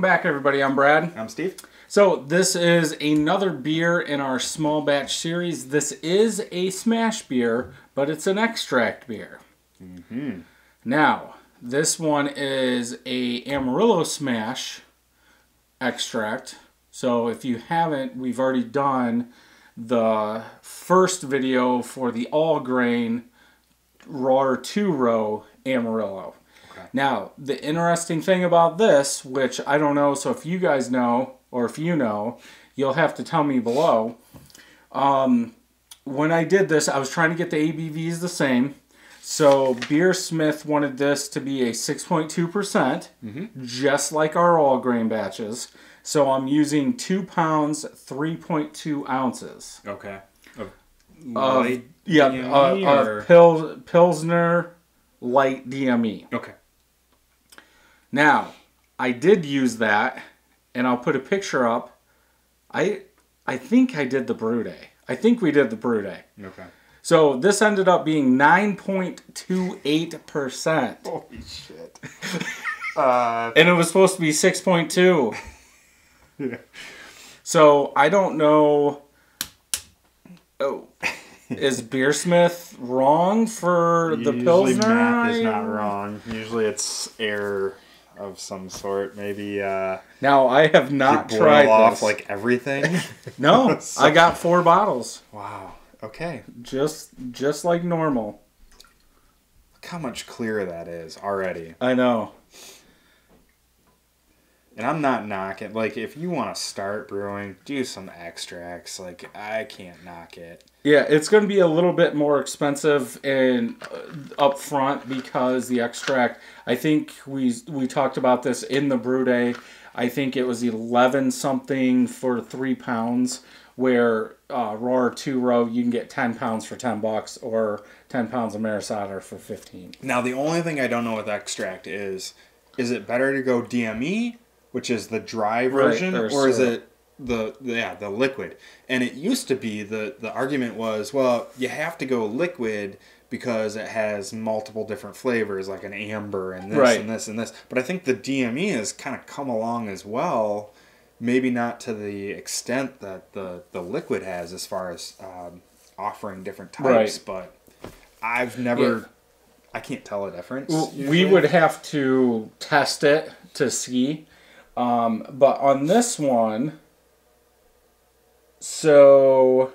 Welcome back, everybody. I'm Brad. I'm Steve. So this is another beer in our small batch series. This is a SMaSH beer, but it's an extract beer. Now, this one is a Amarillo SMaSH extract. So if you haven't, we've already done the first video for the all grain raw 2-row Amarillo. Now, the interesting thing about this, which I don't know, so if you guys know, or if you know, you'll have to tell me below. When I did this, I was trying to get the ABVs the same. So, Beersmith wanted this to be a 6.2%, just like our all grain batches. So, I'm using 2 pounds, 3.2 ounces. Okay. Pilsner light DME. Okay. Now, I did use that, and I'll put a picture up. I think I did the brew day. I think we did the brew day. Okay. So this ended up being 9.28%. Holy shit. And it was supposed to be 6.2. Yeah. So I don't know. Oh, is Beersmith wrong for the Pilsner? Usually math is not wrong. Usually it's error of some sort. Maybe now I have not you tried boil off this. like everything. No, So- I got 4 bottles. Wow. Okay. Just like normal. Look how much clearer that is already. I know. And I'm not knocking. Like, if you want to start brewing, do some extracts. Like, I can't knock it. Yeah, it's going to be a little bit more expensive and up front because the extract, I think we talked about this in the brew day. I think it was 11 something for 3 pounds, where raw or 2-row you can get 10 pounds for $10 or 10 pounds of Marisada for 15. Now, the only thing I don't know with extract is it better to go DME, which is the dry version, or is it the liquid? And it used to be the argument was, well, you have to go liquid because it has multiple different flavors, like an amber and this and this and this. But I think the DME has kind of come along as well, maybe not to the extent that the liquid has as far as offering different types, but I've never... Yeah. I can't tell a difference. We would have to test it to see. But on this one, so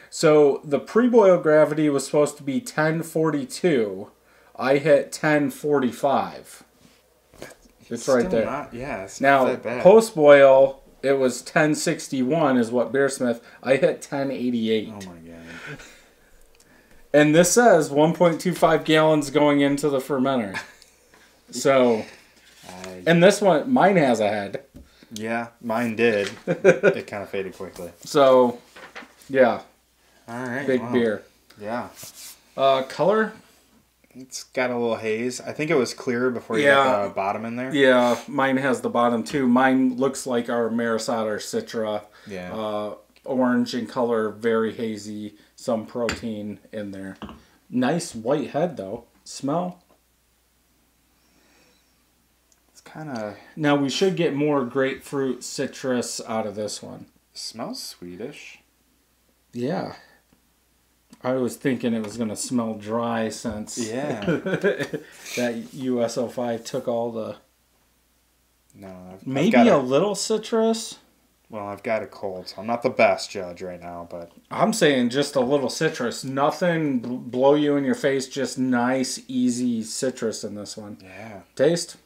so the pre-boil gravity was supposed to be 1042. I hit 1045. It's right there. It's now, not that bad. Post-boil, it was 1061 is what Beersmith. I hit 1088. Oh my god. And this says 1.25 gallons going into the fermenter. So, and this one, mine has a head. Yeah, mine did. It kind of faded quickly. So, yeah. All right. Big beer. Yeah. Color? It's got a little haze. I think it was clearer before you got the bottom in there. Yeah, mine has the bottom too. Mine looks like our Marisada or Citra. Yeah. Orange in color, very hazy. Some protein in there. Nice white head though. Smell? Kind of. Now we should get more grapefruit citrus out of this one. Smells Swedish. Yeah. I was thinking it was going to smell dry since that US-05 took all the... No. Maybe a little citrus? Well, I've got a cold, so I'm not the best judge right now, but... I'm saying just a little citrus. Nothing blow you in your face, just nice, easy citrus in this one. Yeah. Taste?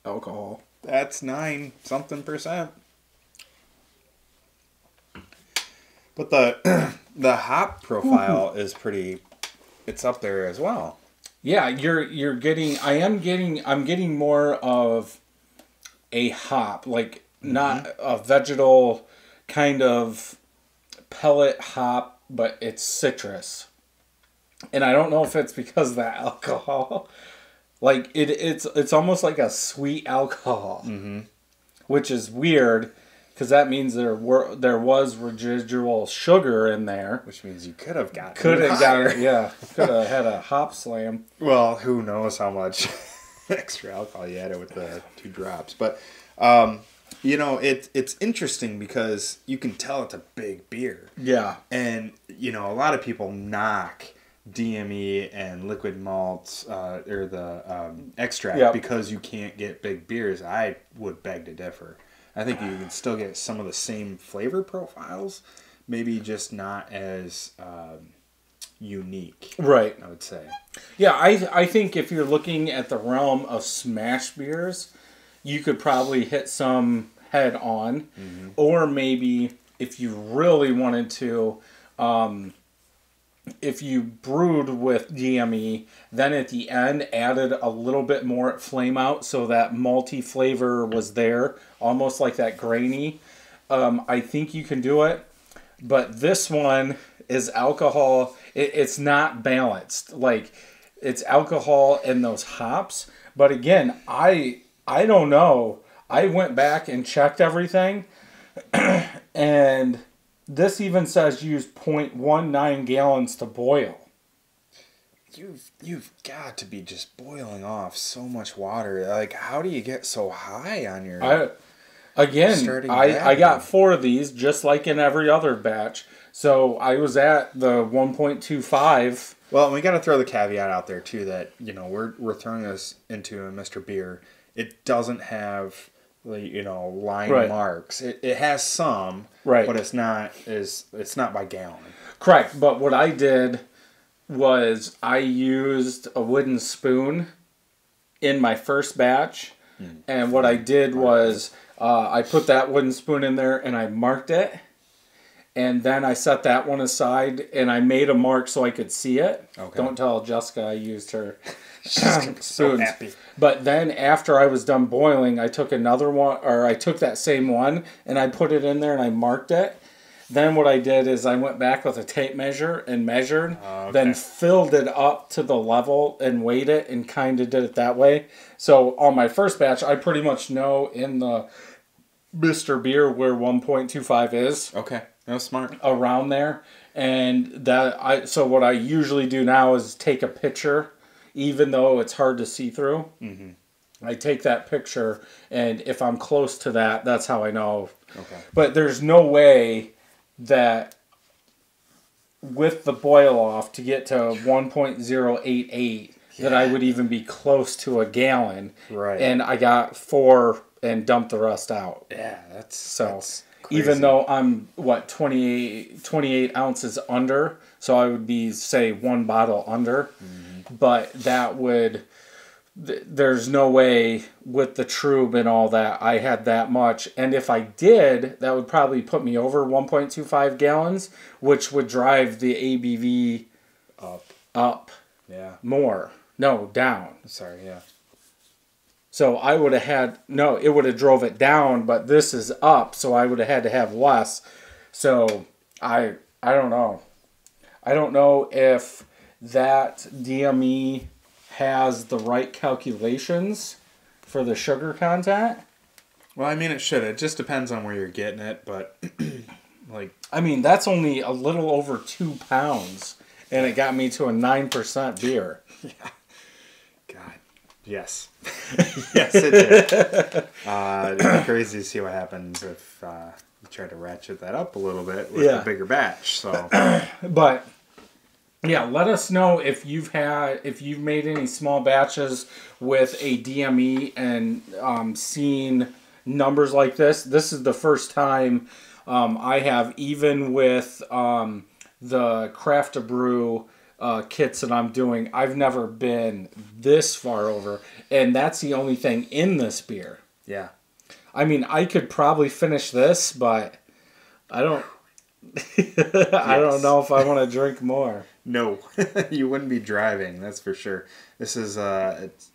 Alcohol. That's 9-something%. But the hop profile is pretty. It's up there as well. Yeah, you're getting. I'm getting more of a hop, like not a vegetal kind of pellet hop, but it's citrus. And I don't know if it's because of that alcohol. Like it's almost like a sweet alcohol, which is weird because that means there was residual sugar in there. Which means you could have got it. Yeah, could have had a hop slam. Well, who knows how much extra alcohol you added with the 2 drops. But, you know, it's interesting because you can tell it's a big beer. Yeah. And, you know, a lot of people knock DME and liquid malts or the extract because you can't get big beers. I would beg to differ. I think you can still get some of the same flavor profiles, maybe just not as unique. Right. I would say. Yeah, I think if you're looking at the realm of smash beers, you could probably hit some head on. Mm-hmm. Or maybe if you really wanted to, if you brewed with DME, then at the end added a little bit more flame out so that malty flavor was there, almost like that grainy. I think you can do it. But this one is alcohol. It's not balanced. Like, it's alcohol and those hops. But again, I don't know. I went back and checked everything. And this even says use 0.19 gallons to boil. You've got to be just boiling off so much water. Like, how do you get so high on your... I got 4 of these, just like in every other batch. So I was at the 1.25. Well, we got to throw the caveat out there too that, you know, we're throwing this into a Mr. Beer. It doesn't have, you know, line marks. It has some, but it's not by gallon. Correct. But what I did was I used a wooden spoon in my first batch, and what I did was I put that wooden spoon in there and I marked it. And then I set that one aside, and I made a mark so I could see it. Okay. Don't tell Jessica I used her spoons. So happy. But then after I was done boiling, I took another one, or I took that same one, and I put it in there and I marked it. Then what I did is I went back with a tape measure and measured, then filled it up to the level and weighed it and kind of did it that way. So on my first batch, I pretty much know in the Mr. Beer where 1.25 is. Okay. That was smart. Around there. And so what I usually do now is take a picture, even though it's hard to see through. Mm-hmm. I take that picture, and if I'm close to that, that's how I know. Okay. But there's no way that with the boil off to get to 1.088 that I would even be close to a gallon. Right. And I got 4 and dumped the rest out. Yeah, that's crazy. Even though I'm, 28 ounces under, so I would be, say, 1 bottle under. Mm-hmm. But that would, there's no way with the Trube and all that I had that much. And if I did, that would probably put me over 1.25 gallons, which would drive the ABV up. Yeah. More. No, down. Sorry, yeah. So I would have had, it would have drove it down, but this is up, so I would have had to have less. So I don't know. I don't know if that DME has the right calculations for the sugar content. Well, I mean, it should. It just depends on where you're getting it, but that's only a little over 2 pounds, and it got me to a 9% beer. Yeah. God. Yes. Yes, it did. It'd be crazy to see what happens if you try to ratchet that up a little bit with a bigger batch. So, but yeah, let us know if you've made any small batches with a DME and seen numbers like this. This is the first time I have, even with the Craft to Brew kits that I'm doing, I've never been this far over, and that's the only thing in this beer. Yeah. I mean, I could probably finish this, but I don't I don't know if I want to drink more. No. You wouldn't be driving, that's for sure. This is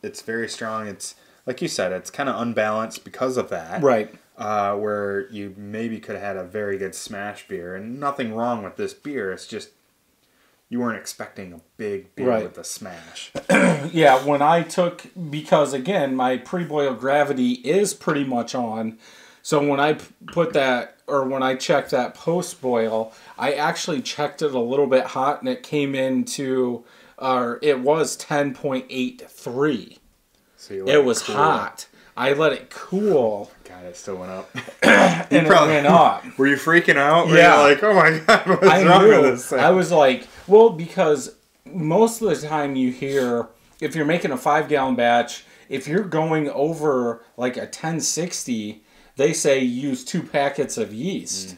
it's very strong. It's like you said, it's kind of unbalanced because of that. Right. Where you maybe could have had a very good SMaSH beer, and nothing wrong with this beer. It's just you weren't expecting a big beer with a SMaSH. Yeah, because again, my pre-boil gravity is pretty much on. So when I put that, or when I checked that post boil, I actually checked it a little bit hot, and it came into, it was 10.83. So it was hot. I let it cool. God, it still went up. And it went up. Were you freaking out? Yeah. Were you like, oh my God, what's wrong with this thing? I was like, well, because most of the time you hear, if you're making a 5-gallon batch, if you're going over like a 1060, they say use 2 packets of yeast.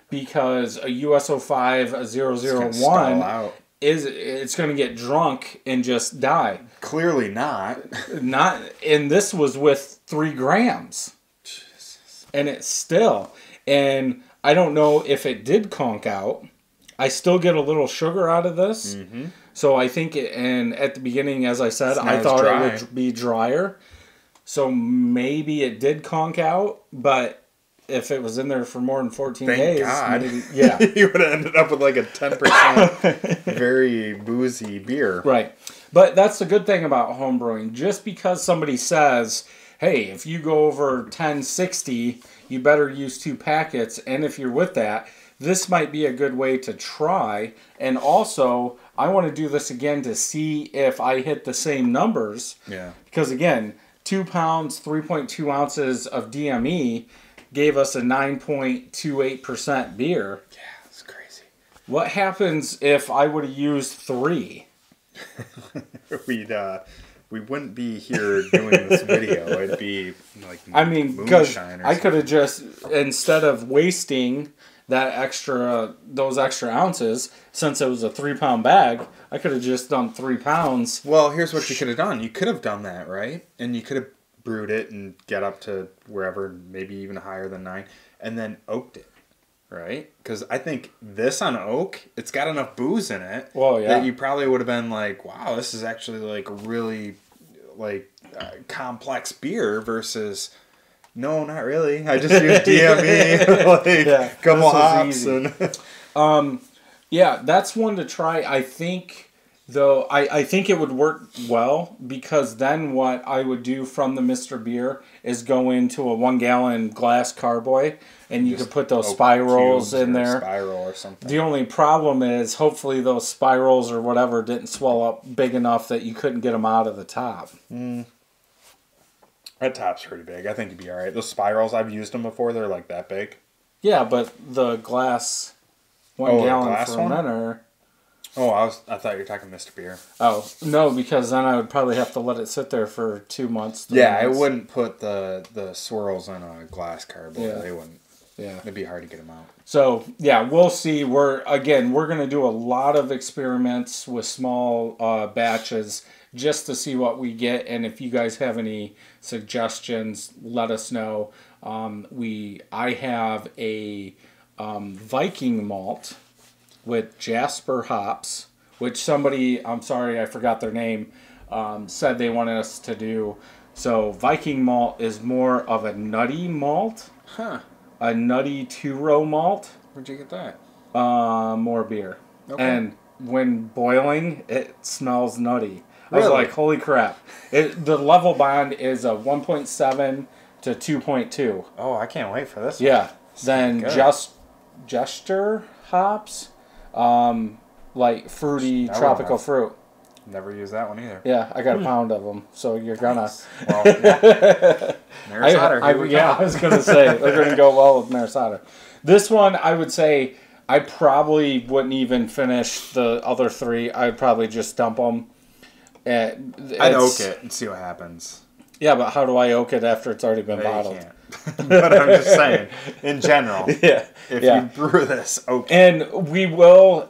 Because a US-05, a 001, it's going to get drunk and just die. Clearly not. And this was with 3 grams. Jesus. And it's still. And I don't know if it did conk out. I still get a little sugar out of this. So I think, and at the beginning, as I said, I thought it would be drier. So maybe it did conk out, but if it was in there for more than 14 days, God. maybe, yeah. You would have ended up with like a 10% very boozy beer. Right. But that's the good thing about homebrewing. Just because somebody says, hey, if you go over 1060, you better use 2 packets. And if you're with that, this might be a good way to try. And also, I want to do this again to see if I hit the same numbers. Yeah. Because again, 2 pounds, 3.2 ounces of DME gave us a 9.28% beer. Yeah, that's crazy. What happens if I would have used 3? We wouldn't be here doing this video. It'd be like because I could have just, instead of wasting those extra ounces, since it was a 3-pound bag, I could have just done 3 pounds. Well, here's what you could have done. You could have done that, right? And you could have brewed it and get up to wherever, maybe even higher than 9, and then oaked it, right? Because I think this on oak, it's got enough booze in it that you probably would have been like, wow, this is actually like a really complex beer versus, no, not really. I just used DME, couple hops. And yeah, that's one to try. I think, though, I think it would work well, because then what I would do from the Mr. Beer is go into a 1-gallon glass carboy, and you could put those spirals in there. Spiral or something. The only problem is, hopefully those spirals or whatever didn't swell up big enough that you couldn't get them out of the top. That top's pretty big. I think you'd be all right. Those spirals, I've used them before. They're like that big. Yeah, but the glass 1 gallon fermenter. Oh, I thought you were talking Mr. Beer. Oh, no, because then I would probably have to let it sit there for 2 months. Yeah, months. I wouldn't put the swirls in a glass carboy. Yeah. They wouldn't. Yeah. It'd be hard to get them out. So, yeah, we'll see. We're going to do a lot of experiments with small batches just to see what we get. And if you guys have any suggestions, let us know. I have a Viking malt with Jasper hops, which somebody, I'm sorry, I forgot their name, said they wanted us to do. So Viking malt is more of a nutty malt. Huh. A nutty 2-row malt. Where'd you get that? More beer. Okay. And when boiling, it smells nutty. Really? I was like, holy crap. The level bond is a 1.7 to 2.2. Oh, I can't wait for this Yeah. one. Then Jester hops, like fruity tropical fruit. Never used that one either. Yeah, I got a pound of them, so you're gonna. Well, yeah. Maris Otter, I was gonna say they're gonna go well with Maris Otter. This one, I would say, I probably wouldn't even finish the other 3. I'd probably just dump them. I'd oak it and see what happens. Yeah, but how do I oak it after it's already been bottled? You can't. But I'm just saying, in general, if you brew this, oak it. And we will,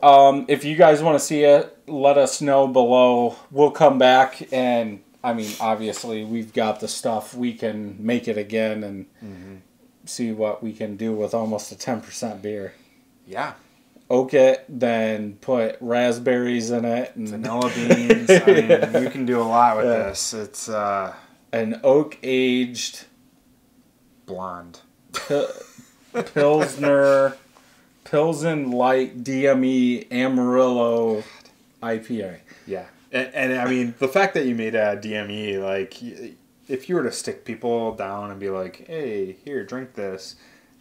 if you guys want to see it, let us know below. We'll come back, and, I mean, obviously, we've got the stuff. We can make it again and see what we can do with almost a 10% beer. Yeah. Oak it, then put raspberries in it. And vanilla beans. I mean, you can do a lot with this. It's an oak-aged blonde Pilsen Light DME Amarillo IPA. Yeah. And I mean, the fact that you made a DME, like, if you were to stick people down and be like, hey, here, drink this,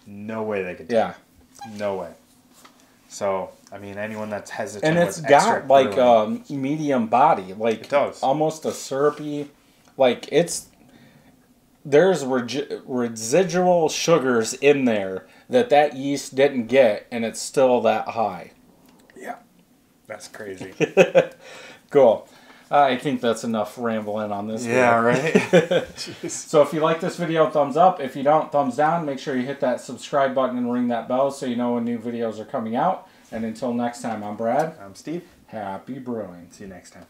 no way they could do it. No way. So, I mean, anyone that's hesitant, and it's got like a medium body, like it does. Almost a syrupy, like there's residual sugars in there that yeast didn't get, and it's still that high. Yeah, that's crazy. Cool. I think that's enough rambling on this. Yeah, right? So if you like this video, thumbs up. If you don't, thumbs down. Make sure you hit that subscribe button and ring that bell so you know when new videos are coming out. And until next time, I'm Brad. I'm Steve. Happy brewing. See you next time.